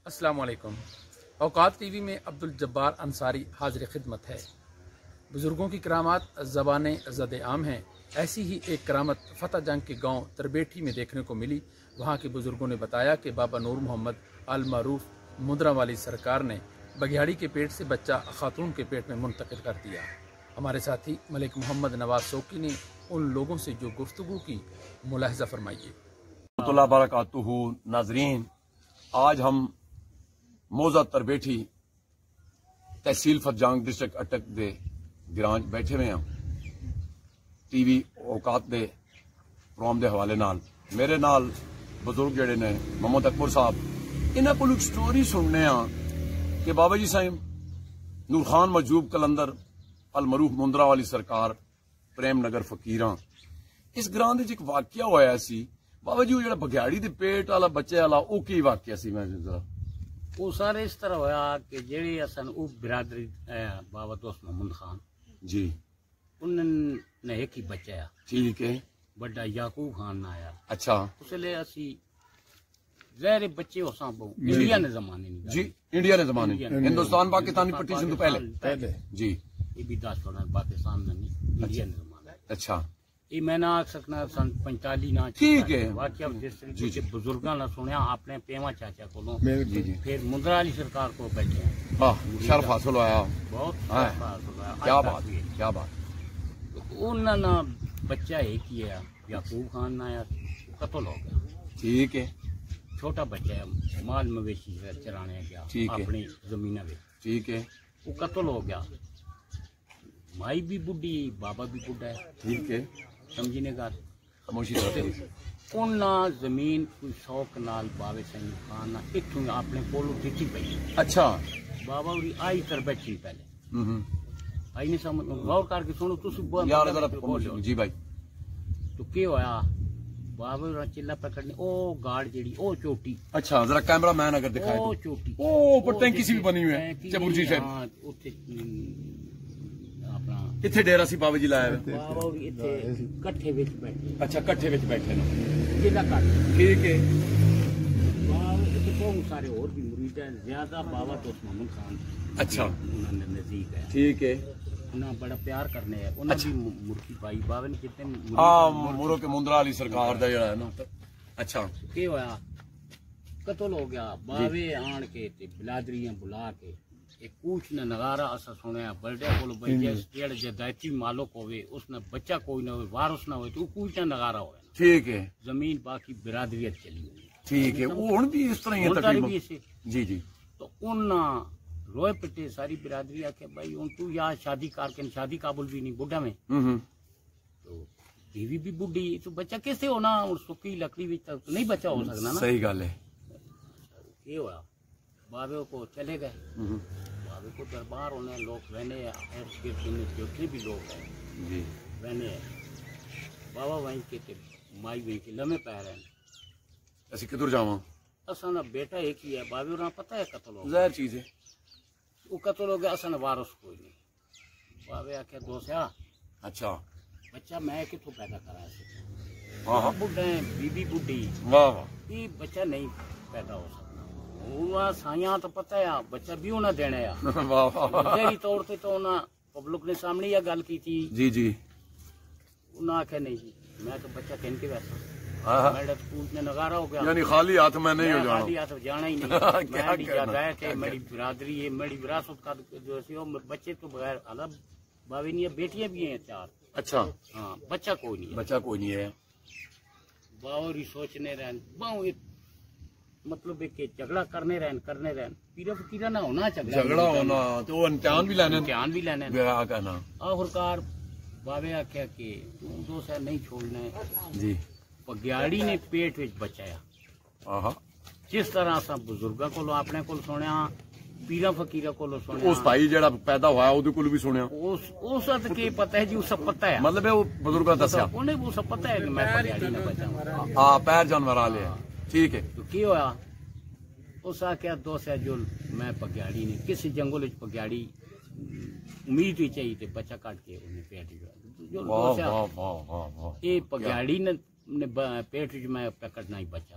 السلام علیکم۔ اوقات ٹی وی میں عبدالجبار انصاری حاضر خدمت ہے۔ بزرگوں کی کرامات زبانیں زد عام ہیں۔ ایسی ہی ایک کرامت فتح جنگ کے گاؤں تربیٹھی میں دیکھنے کو ملی۔ وہاں کے بزرگوں نے بتایا کہ بابا نور محمد المعروف مدرا والی سرکار نے بگیاڑی کے پیٹ سے بچہ خاتون کے پیٹ میں منتقل کر دیا۔ ہمارے ساتھی ملک محمد نواز سوکی نے ان لوگوں سے جو گفتگو کی ملاحظہ فرمائیے۔ ورحمۃ اللہ وبرکاتہ۔ ناظرین، آج ہم موزہ تربیٹھی تحصیل فتجانگ ڈسٹرکٹ اٹک دے گرانج بیٹھے ہوئے ہیں ٹی وی اوقات دے پروگرام دے حوالے نال۔ میرے نال بزرگ جڑے نے محمد اکبر صاحب، انہاں کول ایک سٹوری سننے ہاں کہ بابا جی صاحب نور خان مجوب کلندر المعروف مندرا والی سرکار پریم نگر فقیراں اس گراں دے ایک واقعہ ہویا سی۔ بابا جی وہ جڑا بگیاڑی دے پیٹ والا بچے والا او کی واقعہ سی؟ میں ذرا وہ سارے اس طرح ہویا کہ جیڑی اسن او برادری بابا دوست محمد خان جی انہوں نے ایک ہی بچہ ہے، ٹھیک ہے، بڑا یعقوب خان نہ آیا۔ اچھا اس لیے اسی ظاہر بچے ہو ساں بہو انڈیا نے زمانے میں جی، انڈیا نے زمانے ہندوستان پاکستان کی پٹیشن تو پہلے جی یہ بھی 10 سال پاکستان میں نہیں، انڈیا نے زمانے۔ اچھا یہ میں نہ آکھ سکنا سن 45 نہ ٹھیک ہے۔ واقعہ جس طریقے سے بزرگاں نے سنیا اپنے پیواں چاچا کو، جی جی، پھر مندرا علی سرکار کو بیٹھے ہیں، شرف حاصل ہوا، بہت ہاں، حاصل ہوا۔ کیا بات کیا بات۔ انہوں نے بچہ ایک ہی ہے، یعقوب خان نہ آیا، قتل ہو گیا۔ ٹھیک ہے، چھوٹا بچہ ہے، مال مویشی چرانے گیا اپنی زمین میں، ٹھیک ہے، وہ قتل ہو گیا۔ مائی بھی بڈھی، بابا بھی بڈھا ہے، ٹھیک ہے، سمجھنے کا خاموشی ان زمین کوئی 100 کنال بابے سنگ خان نہ اتوں اپنے کولو دیتی پئی۔ اچھا، بابا وری آئی تر بیٹھی پہلے آئی نہیں سمجھ، غور کر کے سنو تو یار جی بھائی۔ تو کیا ہوا، بابا چلا پکڑنے او گاڑ جیڑی او چوٹی۔ اچھا ذرا کیمرہ مین اگر دکھائے او چوٹی او پر ٹینکی سی بھی بنی ہوئی ہے چبرجی شہر۔ ہاں اوتھے اپنا کتنے ڈیرا سی بابا جی لایا ہوئے؟ بابا وری ایتھے کٹھے وچ بیٹھے۔ اچھا کٹھے وچ بیٹھے نا، جلا کٹ ٹھیک ہے۔ بابا ایتھے بہت سارے اور بھی مرید ہیں، زیادہ بابا دوست محمد خان اچھا انہوں نے نزدیک ہے، ٹھیک ہے، انہوں بڑا پیار کرنے ہے، انہوں بھی مرکی پائی بابا نے کتنے ہاں مورو کے مندرا علی سرکار دا جڑا ہے نا۔ اچھا کیا ہوا، قتل ہو گیا۔ باوے آن کے تے بلادریاں بلا کے ایک کوچ نے نگارا اسا سنیا بلڈے کولو بھئی جڑے جدائتی مالک ہوئے اس نے بچہ کوئی نہ ہوئے، وارث نہ ہوئے، تو کوچ نے نگارا ہوئے، ٹھیک ہے، زمین باقی برادریت چلی ہوئی، ٹھیک ہے۔ وہ ہن بھی اس طرح ہی تقریبا جی جی۔ تو ان روئے پٹے ساری برادری آکے بھائی ان تو یا شادی کر کے شادی قابل بھی نہیں بڈھا میں، تو بیوی بھی بڈھی، تو بچہ کیسے ہونا، سکی لکڑی بھی نہیں بچہ ہو سکنا نا۔ صحیح گل ہے۔ یہ ہوا بابے کو چلے گئے، بابے کو دربار ہونے لوگ رہنے جتنے بھی لوگ ہیں جی رہنے بابا وہیں کے تے مائی وہیں کے لمے پہ رہے ہیں۔ اسی کدھر جاواں؟ اصل بیٹا ایک ہی ہے، بابے انہوں پتہ ہے قتل ہو گیا، ظاہر چیز ہے، وہ قتل ہو گیا، اصل وارث کوئی نہیں۔ بابے آکھیا دوسیا اچھا بچہ میں کتوں پیدا کرا سکتا، ہاں بڈھے بی بی بڈھی، واہ واہ، یہ بچہ نہیں پیدا ہو سکتا۔ وہ سائیاں تو پتہ ہے بچہ بھی انہیں دینا ہے، واہ واہ، ظاہری طور پہ تو انہیں پبلک نے سامنے یہ گل کی تھی، جی جی، انہیں آخیا نہیں جی میں تو بچہ کہن کے ویسا ہاں میرے سکول میں نگارا ہو گیا، یعنی خالی ہاتھ میں نہیں ہو جانا، خالی ہاتھ جانا ہی نہیں، میری جگہ ہے، میری برادری ہے، میری وراثت کا جو سی وہ بچے تو بغیر الگ بابی نہیں ہے، بیٹیاں بھی ہیں 4۔ اچھا ہاں بچہ کوئی نہیں ہے، بچہ کوئی نہیں ہے، باوری سوچنے رہن باؤ مطلب ہے کہ جھگڑا کرنے رہن پیرا فقیرہ نہ ہونا، جھگڑا ہونا تو وہ امتحان بھی لینے، امتحان بھی لینے۔ بیاہ کہنا آخرکار بابے آخیا کہ تو دوست ہے نہیں چھوڑنا ہے، جی، بگیاڑی نے پیٹ وچ بچایا۔ آہا، جس طرح اساں بزرگاں کولو اپنے کول سنیا، پیرا فقیرہ کولو سنیا، اس بھائی جڑا پیدا ہوا اودے کول بھی سنیا، اس وقت کی پتہ ہے جی اس پتہ ہے، مطلب ہے وہ بزرگاں دسیا، انہیں وہ سب پتہ ہے کہ میں بگیاڑی نہ بچاؤں۔ ہاں پیر جانور والے ہیں، ٹھیک ہے، تو کی ہوا، اس آخیا دوست ہے جو میں بگیاڑی نہیں، کسی جنگل وچ بگیاڑی امید ہی چاہیے تے بچہ کٹ کے انہیں پیٹ جو دوست ہے یہ بگیاڑی نے پیٹ وچ میں پکڑنا ہی بچہ،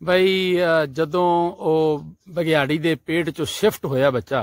ਬਈ ਜਦੋਂ ਉਹ ਬਗਿਆੜੀ ਦੇ ਪੇਟ ਚੋਂ ਸ਼ਿਫਟ ਹੋਇਆ ਬੱਚਾ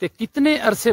ਤੇ ਕਿਤਨੇ ਅਰਸੇ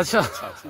ਅੱਛਾ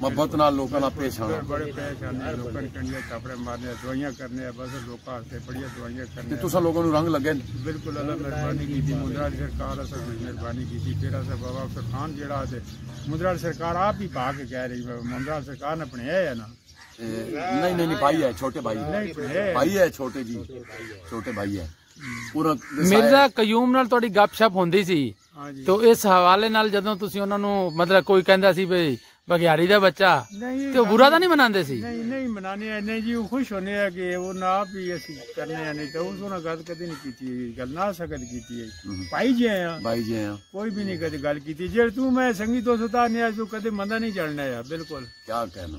محبت نال لوکاں نال پیش آنا بڑے پیش آنے لوکاں کنڈیاں چاپڑے مارنے دعائیاں کرنے بس لوکاں واسطے بڑی دعائیاں کرنے تساں لوگاں نوں رنگ لگے بالکل اللہ مہربانی کی مندرال سرکار اساں مہربانی کی پھر اساں بابا افسر خان جڑا تے مندرال سرکار آپ ہی پا کے کہہ رہی مندرال سرکار نے اپنے ہے نا نہیں بھائی ہے چھوٹے بھائی بھائی ہے چھوٹے جی چھوٹے بھائی ہے پورا مرزا قیوم نال تھوڑی گپ شپ ہوندی سی تو اس حوالے نال جدوں تسی انہاں نوں مطلب کوئی کہندا سی بھئی بگیاری دا بچہ تے برا تو نہیں مناندے سی نہیں منانے نہیں جی خوش ہونے ہے کہ وہ نہ بھی اسی کرنے ہیں نہیں تو اس نے گل کدی نہیں کیتی گل نہ سکد کیتی ہے بھائی جی ہیں کوئی بھی نہیں کدی گل کیتی جے تو میں سنگی تو ستا نے تو کدی مندا نہیں چلنا ہے بالکل کیا کہنا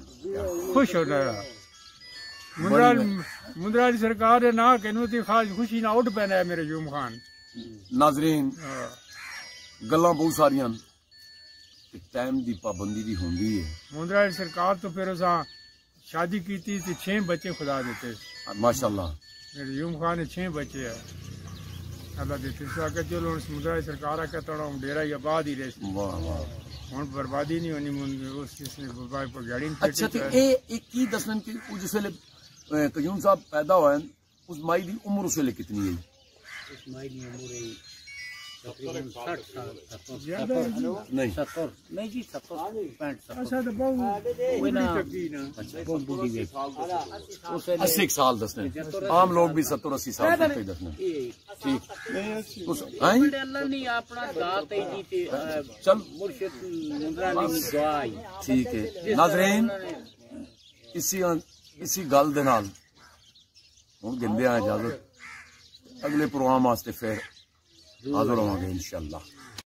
خوش ہونا ہے مندرال سرکار نہ کہنو تے خاص خوشی نہ اٹھ پینا ہے میرے یوم خان ناظرین گلاں بہت ساریاں ٹائم دی پابندی بھی ہوندی ہے مندرال سرکار تو پھر اساں شادی کیتی تے 6 بچے خدا دیتے ماشاءاللہ میرے یوم خان نے 6 بچے ہیں اللہ دیتے سا کہ چلو مندرال سرکار کا توڑا ڈیرا ہی آباد ہی رہے واہ واہ ہن بربادی نہیں ہونی اس کس نے بابا پر گاڑی اچھا تے اے کی دسن کہ جس ویلے قیوم صاحب پیدا ہوئے اس مائی دی عمر اس ویلے کتنی ہے اس مائی دی عمر ہے تقریباً 60 سال نہیں نہیں جی 70 65 اچھا تو بہت کوئی نہ اچھا بوڑھی 80 سال دسنے عام لوگ بھی 70 80 سال تک دسنے ٹھیک اللہ نے اپنا ذات ہے جی تے چل مرشد مندرانی دی دعا ہے ٹھیک ہے ناظرین اسی گل دے نال ہن گندے اجازت اگلے پروگرام واسطے پھر حاضر ہوں گے انشاءاللہ